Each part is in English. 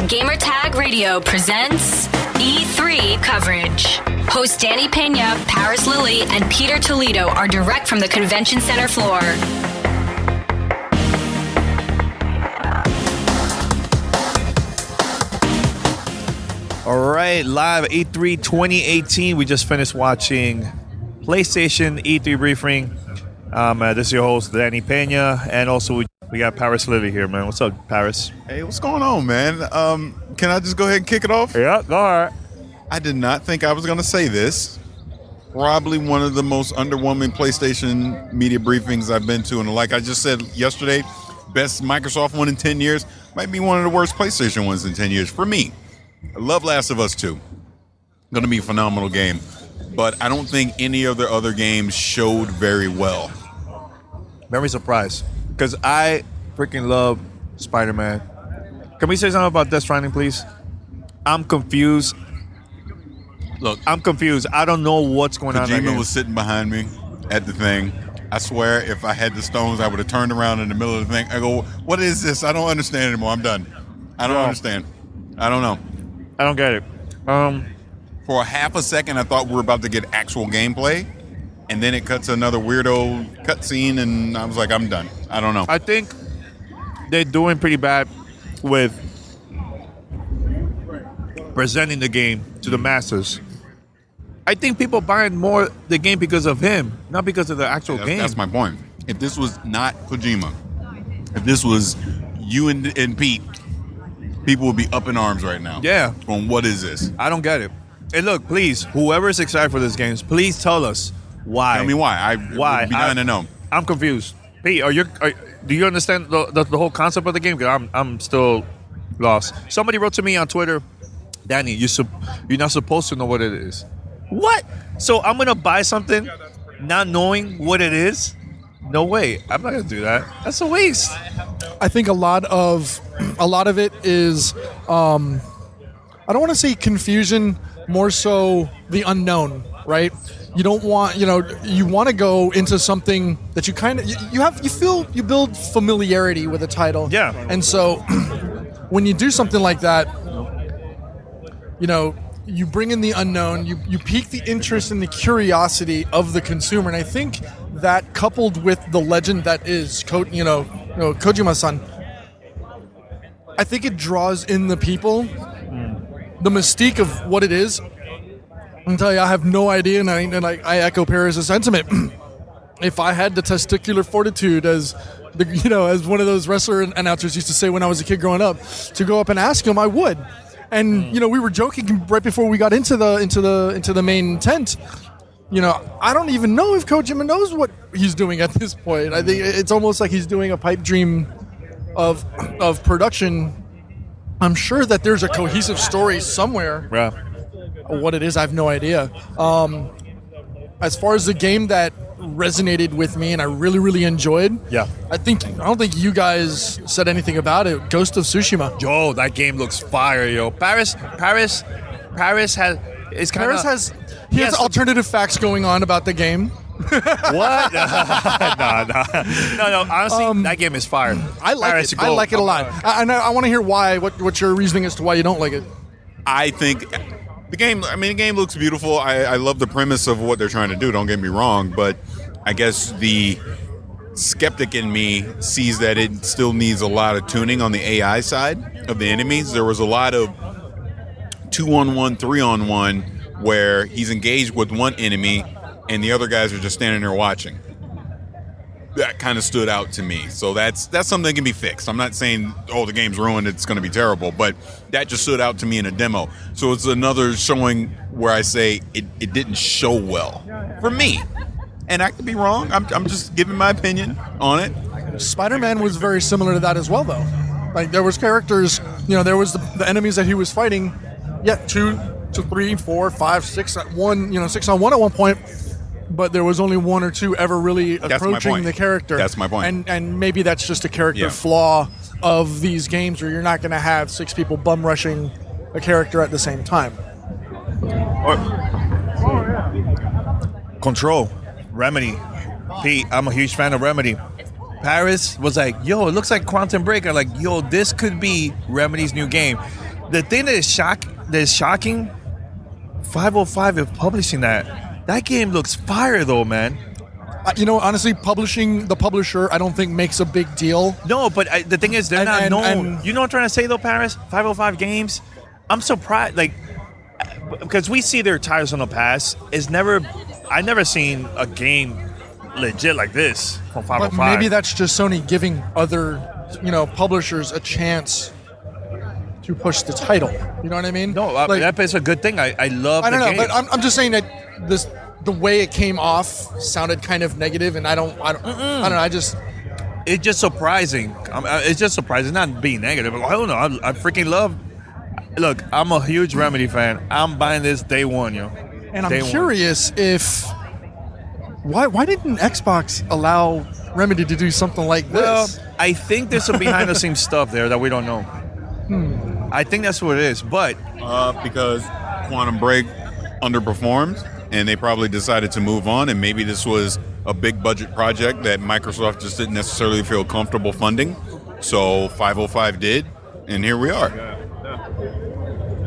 Gamertag Radio presents E3 coverage. Hosts Danny Pena, Paris Lilly, and Peter Toledo are direct from the convention center floor. All right, live E3 2018. We just finished watching PlayStation E3 briefing. This is your host, Danny Pena, and also we got Paris Lilly here, man. What's up, Paris? Hey, what's going on, man? Can I just go ahead and kick it off? Yeah, go ahead. I did not think I was going to say this. Probably one of the most underwhelming PlayStation media briefings I've been to. And like I just said yesterday, best Microsoft one in 10 years. Might be one of the worst PlayStation ones in 10 years for me. I love Last of Us 2. Going to be a phenomenal game. But I don't think any of the other games showed very well. Very surprised. Because I freaking love Spider-Man. Can we say something about Death Stranding, please? I'm confused. Look, I'm confused. I don't know what's going on. Kojima was sitting behind me at the thing. I swear, if I had the stones, I would have turned around in the middle of the thing. I go, what is this? I don't understand anymore. I'm done. I don't understand. I don't know. I don't get it. For a half a second, I thought we were about to get actual gameplay. And then it cuts to another weirdo cutscene, and I was like, I'm done. I don't know. I think they're doing pretty bad with presenting the game to the masses. I think people buying more the game because of him, not because of the actual game. That's my point. If this was not Kojima, if this was you and Pete, people would be up in arms right now. Yeah. On what is this? I don't get it. And look, please, whoever is excited for this game, please tell us why. Tell me why. Why? Would be dying to know. I'm confused. Pete, do you understand the whole concept of the game? Because I'm still lost. Somebody wrote to me on Twitter, Danny, you're not supposed to know what it is. What? So I'm gonna buy something, not knowing what it is? No way. I'm not gonna do that. That's a waste. I think a lot of it is I don't want to say confusion, more so the unknown, right? You don't want, you want to go into something that you kind of you build familiarity with a title. Yeah. And so when you do something like that, you bring in the unknown, you pique the interest and the curiosity of the consumer, and I think that coupled with the legend that is Kojima-san, I think it draws in the people. The mystique of what it is. I can tell you, I have no idea, and I echo Paris' sentiment. If I had the testicular fortitude, as one of those wrestler announcers used to say when I was a kid growing up, to go up and ask him, I would. And we were joking right before we got into the main tent. I don't even know if Kojima knows what he's doing at this point. I think it's almost like he's doing a pipe dream of production. I'm sure that there's a cohesive story somewhere. Yeah. What it is, I have no idea. As far as the game that resonated with me and I really, really enjoyed, I don't think you guys said anything about it. Ghost of Tsushima. Yo, that game looks fire, yo. Paris has alternative facts going on about the game. What? No. Honestly, that game is fire. I like it. I like it a lot. I want to hear why. What your reasoning as to why you don't like it? I think the game looks beautiful. I love the premise of what they're trying to do. Don't get me wrong, but I guess the skeptic in me sees that it still needs a lot of tuning on the AI side of the enemies. There was a lot of 2-on-1, 3-on-1 where he's engaged with one enemy and the other guys are just standing there watching. That kind of stood out to me. So that's something that can be fixed. I'm not saying, the game's ruined, it's going to be terrible, but that just stood out to me in a demo. So it's another showing where I say it didn't show well for me. And I could be wrong. I'm just giving my opinion on it. Spider-Man was very similar to that as well, though. Like, there was characters, there was the enemies that he was fighting. Yeah, 2 to 3, 4, 5, 6 at one, 6 on 1 at one point. But there was only 1 or 2 ever really approaching the character. That's my point. And maybe that's just a character flaw of these games where you're not going to have 6 people bum rushing a character at the same time. Control. Remedy. Pete, I'm a huge fan of Remedy. Paris was like, yo, it looks like Quantum Break. I'm like, yo, this could be Remedy's new game. The thing that is shocking, 505 is publishing that. That game looks fire though, man. Honestly, the publisher, I don't think makes a big deal. No, but the thing is, they're not known. You know what I'm trying to say though, Paris? 505 Games. I'm surprised, because we see their titles on the past. I never seen a game legit like this from 505. But maybe that's just Sony giving other, publishers a chance to push the title. You know what I mean? No, that's a good thing. I love. I don't know, game. but I'm just saying that the way it came off sounded kind of negative, and I don't know. It's just surprising. It's just surprising, not being negative. I don't know. I freaking love. Look, I'm a huge Remedy fan. I'm buying this day one, yo. And I'm curious why didn't Xbox allow Remedy to do something like this? Well, I think there's some behind the scenes stuff there that we don't know. I think that's what it is, but because Quantum Break underperformed, and they probably decided to move on, and maybe this was a big budget project that Microsoft just didn't necessarily feel comfortable funding. So 505 did, and here we are.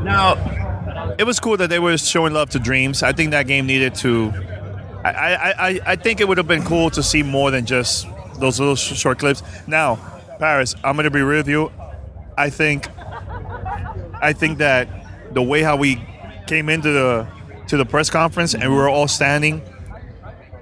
Now, it was cool that they were showing love to Dreams. I think that game needed to. I think it would have been cool to see more than just those little short clips. Now, Paris, I'm going to be real with you. I think that the way how we came into the press conference and we were all standing,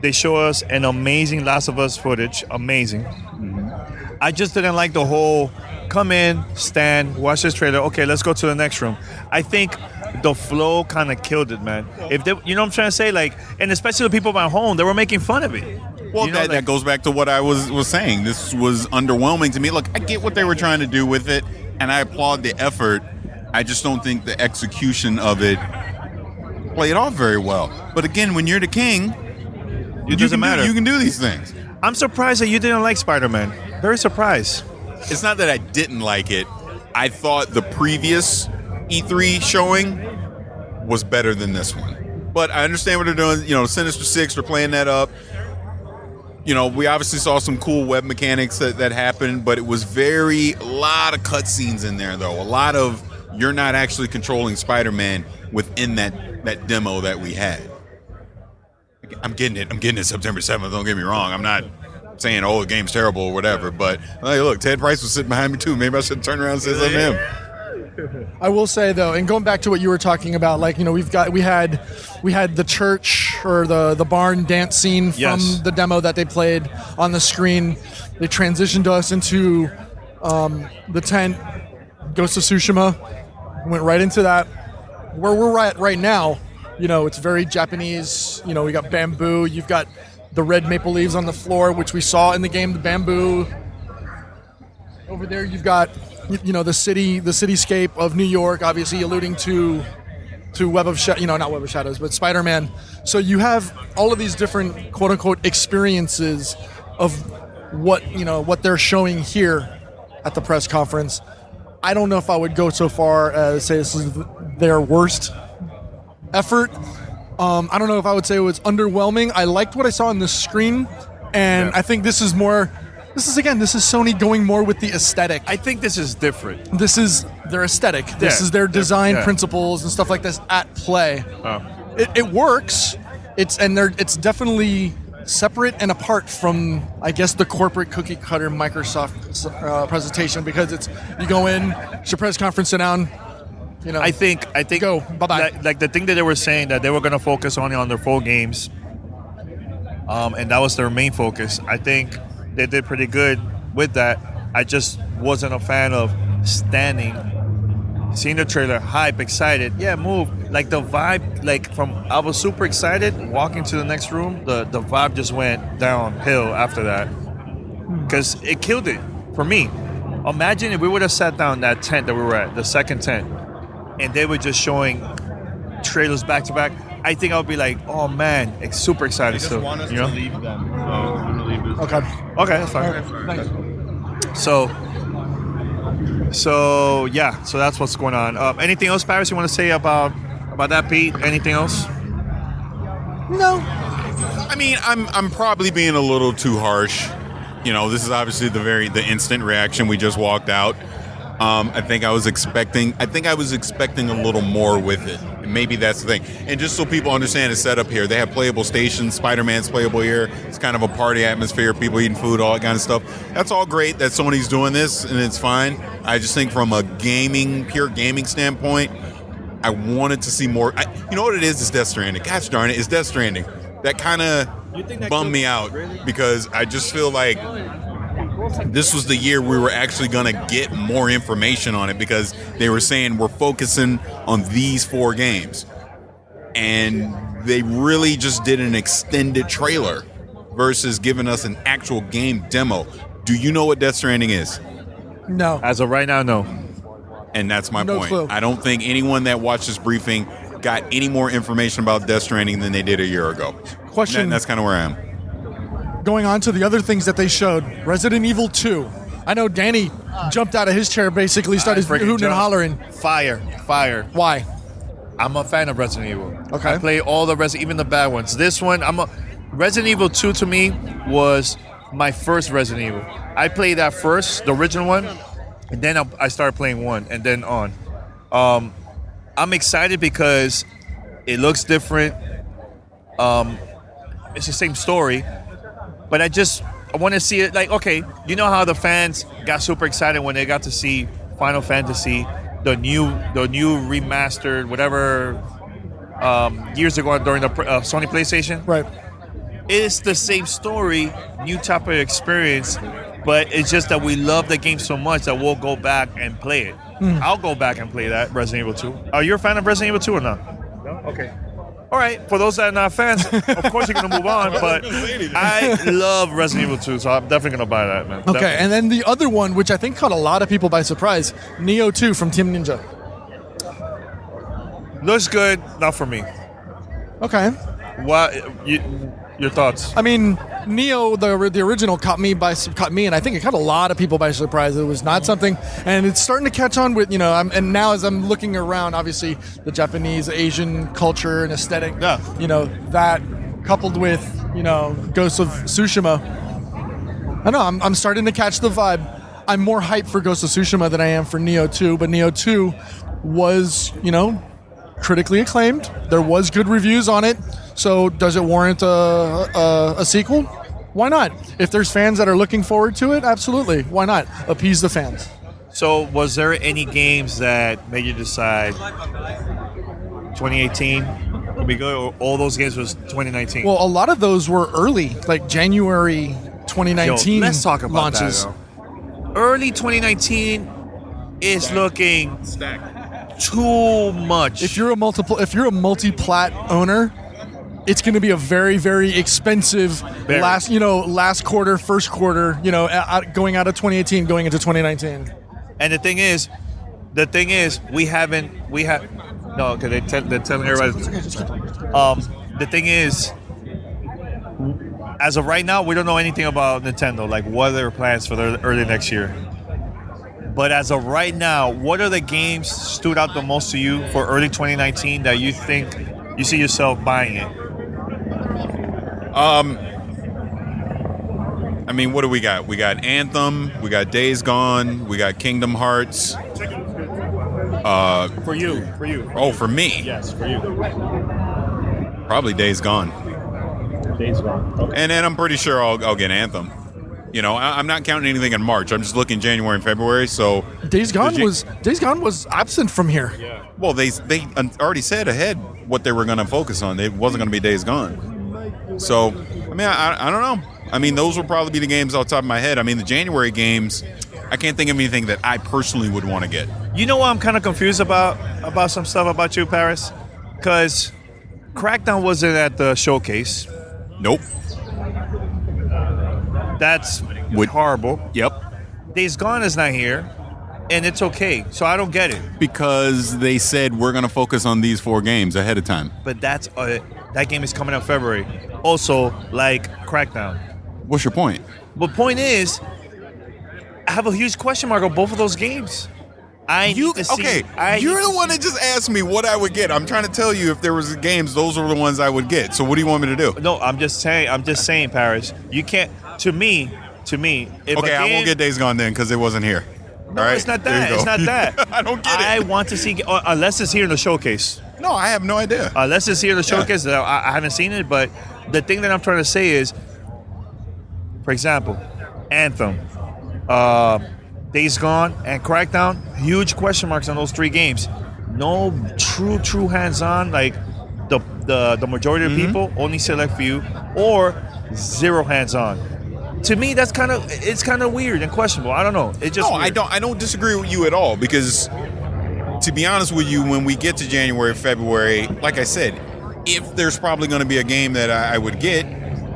they show us an amazing Last of Us footage. Amazing. Mm-hmm. I just didn't like the whole come in, stand, watch this trailer. Okay, let's go to the next room. I think the flow kind of killed it, man. If they, you know what I'm trying to say, and especially the people at home, they were making fun of it. Well, that goes back to what I was saying. This was underwhelming to me. Look, I get what they were trying to do with it, and I applaud the effort. I just don't think the execution of it played off very well. But again, when you're the king, it doesn't matter. You can do these things. I'm surprised that you didn't like Spider-Man. Very surprised. It's not that I didn't like it. I thought the previous E3 showing was better than this one. But I understand what they're doing. Sinister Six, they're playing that up. We obviously saw some cool web mechanics that happened, but it was a lot of cutscenes in there, though. A lot of you're not actually controlling Spider-Man within that demo that we had. I'm getting it September 7th, don't get me wrong. I'm not saying, the game's terrible or whatever, but hey, look, Ted Price was sitting behind me too. Maybe I should turn around and say something to him. I will say though, and going back to what you were talking about, we had the church or the barn dance scene from the demo that they played on the screen. They transitioned us into the tent, Ghost of Tsushima, went right into that. Where we're at right now, it's very Japanese. We got bamboo. You've got the red maple leaves on the floor, which we saw in the game. The bamboo over there. You've got the cityscape of New York, obviously alluding to Web of not Web of Shadows, but Spider-Man. So you have all of these different quote unquote experiences of what they're showing here at the press conference. I don't know if I would go so far as say this is their worst effort. I don't know if I would say it was underwhelming. I liked what I saw on the screen, and I think this is Sony going more with the aesthetic. I think this is different. This is their aesthetic. This is their design principles and stuff like this at play. Oh. It works. It's definitely separate and apart from, I guess, the corporate cookie cutter Microsoft presentation, because you go in, it's your press conference, sit down. I think go bye-bye. Like the thing that they were saying that they were going to focus only on their full games, and that was their main focus. I think they did pretty good with that. I just wasn't a fan of standing, seeing the trailer, hype, excited, move. Like the vibe, I was super excited walking to the next room. The vibe just went downhill after that, because it killed it for me. Imagine if we would have sat down that tent that we were at, the second tent, and they were just showing trailers back to back. I think I would be like, oh man, it's super excited still. Want us to leave them. I'm gonna leave this. Okay, that's fine. Nice. So that's what's going on. Anything else, Paris, you want to say about that, Pete? Anything else? No. I mean, I'm probably being a little too harsh. This is obviously the instant reaction. We just walked out. I think I was expecting a little more with it. And maybe that's the thing. And just so people understand the setup here, they have playable stations. Spider-Man's playable here. It's kind of a party atmosphere, people eating food, all that kind of stuff. That's all great that Sony's doing this, and it's fine. I just think from a pure gaming standpoint, I wanted to see more. You know what it is? It's Death Stranding. Gosh darn it, it's Death Stranding. That kind of bummed me out because I just feel like this was the year we were actually going to get more information on it because they were saying we're focusing on these 4 games. And they really just did an extended trailer versus giving us an actual game demo. Do you know what Death Stranding is? No. As of right now, no. And that's my point. Clue. I don't think anyone that watched this briefing got any more information about Death Stranding than they did a year ago. Question. And that's kind of where I am. Going on to the other things that they showed, Resident Evil 2. I know Danny jumped out of his chair, basically started hooting and hollering. Fire. Why? I'm a fan of Resident Evil. Okay. I play all the even the bad ones. This one, Resident Evil 2 to me was my first Resident Evil. I played that first, the original one, and then I started playing 1 and then on. I'm excited because it looks different. It's the same story. But I want to see it like, okay, you know how the fans got super excited when they got to see Final Fantasy, the new remastered, whatever, years ago during the Sony PlayStation? Right. It's the same story, new type of experience, but it's just that we love the game so much that we'll go back and play it. I'll go back and play that, Resident Evil 2. Are you a fan of Resident Evil 2 or not? No? Okay. All right, for those that are not fans, of course you're going to move on, but I love Resident Evil 2, so I'm definitely going to buy that, man. Okay, Definitely. and then the other one, which I think caught a lot of people by surprise, Neo 2 from Team Ninja. Looks good, not for me. Okay. Your thoughts? I mean, Neo, the original, caught me, and I think it caught a lot of people by surprise. It was not something, and it's starting to catch on with, and now as I'm looking around, obviously the Japanese, Asian culture and aesthetic, that coupled with, Ghost of Tsushima. I know, I'm starting to catch the vibe. I'm more hyped for Ghost of Tsushima than I am for Neo 2, but Neo 2 was, critically acclaimed. There was good reviews on it. So does it warrant a sequel? Why not? If there's fans that are looking forward to it, absolutely. Why not? Appease the fans. So was there any games that made you decide 2018 we go? All those games was 2019. Well, a lot of those were early, like January 2019 let's talk about launches. that, early 2019 is looking too much. If you're a multi-plat owner, it's going to be a very, very expensive last quarter, first quarter, going out of 2018, going into 2019. And the thing is, we have no, because they're telling everybody. The thing is, as of right now, we don't know anything about Nintendo, like what are their plans for the early next year. But as of right now, what are the games stood out the most to you for early 2019 that you think you see yourself buying it? I mean, what do we got? We got Anthem, we got Days Gone, we got Kingdom Hearts. For you. Oh, for me? Yes, for you. Probably Days Gone. Days Gone. Okay. And then I'm pretty sure I'll get Anthem. I'm not counting anything in March. I'm just looking January and February. So Days Gone was absent from here. Yeah. Well, they already said ahead what they were going to focus on. It wasn't going to be Days Gone. So, I mean, I don't know. I mean, those will probably be the games off the top of my head. I mean, the January games, I can't think of anything that I personally would want to get. You know what I'm kind of confused about some stuff about you, Paris? Because Crackdown wasn't at the showcase. Nope. That's horrible. Yep. Days Gone is not here, and it's okay. So I don't get it. Because they said we're going to focus on these 4 games ahead of time. But that game is coming out February. Also, like Crackdown. What's your point? But point is, I have a huge question mark on both of those games. You're the one that just asked me what I would get. I'm trying to tell you if there was games, those were the ones I would get. So what do you want me to do? No, I'm just saying, Paris. You can't. To me. If okay, I won't get Days Gone then because it wasn't here. No, it's not that. It's not that. I don't get it. I want to see, unless it's here in the showcase. No, I have no idea. Unless it's here in the showcase, I haven't seen it. But the thing that I'm trying to say is, for example, Anthem, Days Gone, and Crackdown, huge question marks on those 3 games. No true hands-on, like the majority of people, only select few, or 0 hands-on. To me, it's kind of weird and questionable. I don't know. It just I don't disagree with you at all, because to be honest with you, when we get to January, February, like I said, if there's probably going to be a game that I would get,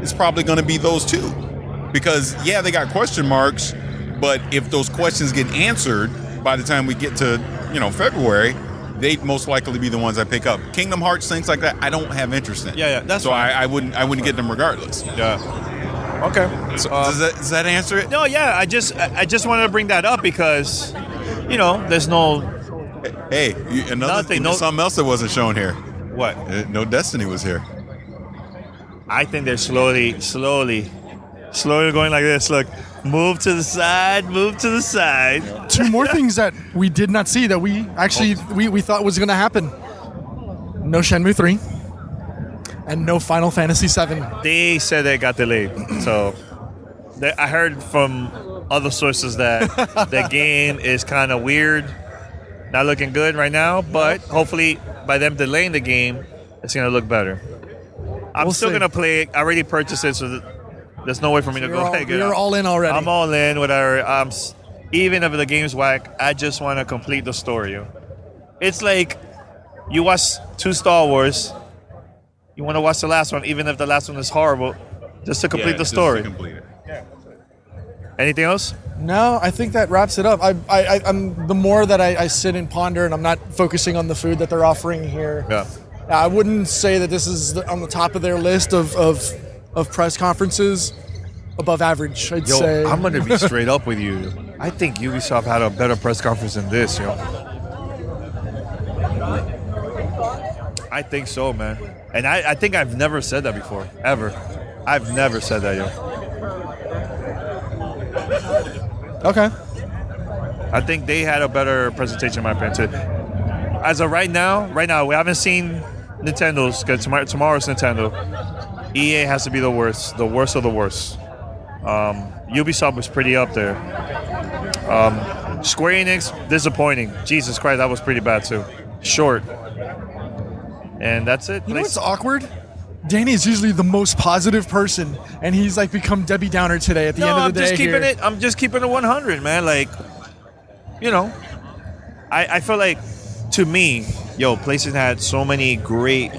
it's probably going to be those 2, because they got question marks, but if those questions get answered by the time we get to February, they'd most likely be the ones I pick up. Kingdom Hearts, things like that, I don't have interest in. Yeah, that's so fine. I wouldn't get them regardless. Yeah. Okay. So does that answer it? No, yeah. I just wanted to bring that up because, there's no. Hey, something else that wasn't shown here. What? No Destiny was here. I think they're slowly going like this. Look, move to the side. 2 more things that we did not see that we actually we thought was going to happen. No Shenmue 3 and no Final Fantasy 7. They said they got delayed. So I heard from other sources that the game is kind of weird, not looking good right now, but hopefully by them delaying the game, it's going to look better. I'm still going to play it. I already purchased it, so there's no way for me to go ahead. You're all in already. I'm all in, whatever. Even if the game's whack, I just want to complete the story. It's like you watch 2 Star Wars, you want to watch the last one, even if the last one is horrible, just to complete the story. Just to complete it. Anything else? No, I think that wraps it up. I'm the more that I sit and ponder, and I'm not focusing on the food that they're offering here. Yeah. I wouldn't say that this is on the top of their list of press conferences. Above average, I'd say. I'm going to be straight up with you. I think Ubisoft had a better press conference than this, I think so, man. And I think I've never said that before, ever. I've never said that, Okay. I think they had a better presentation, in my opinion, too. As of right now, we haven't seen Nintendo's, because tomorrow's Nintendo. EA has to be the worst of the worst. Ubisoft was pretty up there. Square Enix, disappointing. Jesus Christ, that was pretty bad too. Short. And that's it. You know what's awkward? Danny is usually the most positive person, and he's like become Debbie Downer today at the end of the day. I'm just keeping it 100, man. Like, I feel like, to me, PlayStation had so many great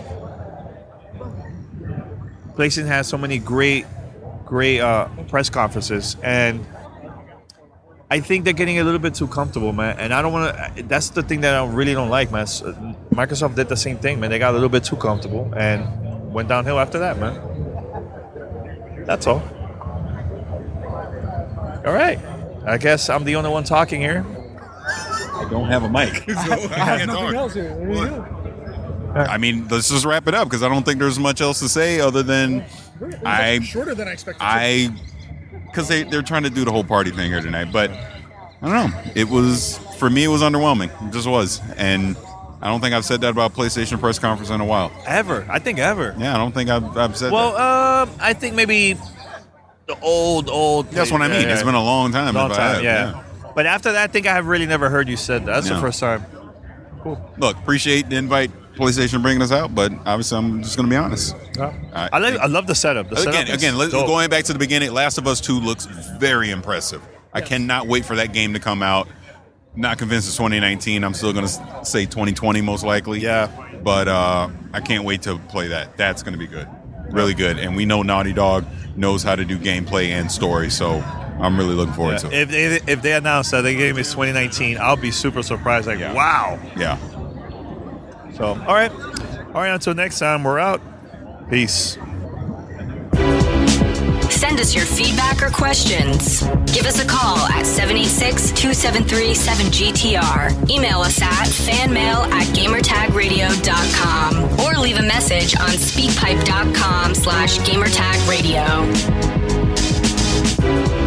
press conferences, and I think they're getting a little bit too comfortable, man. And I don't want to. That's the thing that I really don't like, man. Microsoft did the same thing, man. They got a little bit too comfortable and went downhill after that, man. That's all. All right. I guess I'm the only one talking here. I don't have a mic. So I can't Nothing else here. There you go. I mean, let's just wrap it up, because I don't think there's much else to say other than shorter than I expected. Because they're trying to do the whole party thing here tonight, but I don't know. It was, for me, it was underwhelming. It just was, and I don't think I've said that about PlayStation press conference in a while. Ever? I think ever. Yeah, I don't think I've said that. Well, I think maybe the old. That's what I mean. It's been a long time. Yeah. But after that, I think I have really I heard you said that. That's the first time. Cool. Look, appreciate the invite, PlayStation, bringing us out, but obviously I'm just going to be honest. Yeah. I love the setup. Going back to the beginning, Last of Us 2 looks very impressive. I cannot wait for that game to come out. Not convinced it's 2019. I'm still going to say 2020 most likely. Yeah. But I can't wait to play that. That's going to be good. Really good. And we know Naughty Dog knows how to do gameplay and story, so I'm really looking forward to it. If they announce that the game is 2019, I'll be super surprised. Wow. Yeah. So, all right. Until next time, we're out. Peace. Send us your feedback or questions. Give us a call at 786-273-7GTR. Email us at fanmail@gamertagradio.com or leave a message on speakpipe.com/gamertagradio.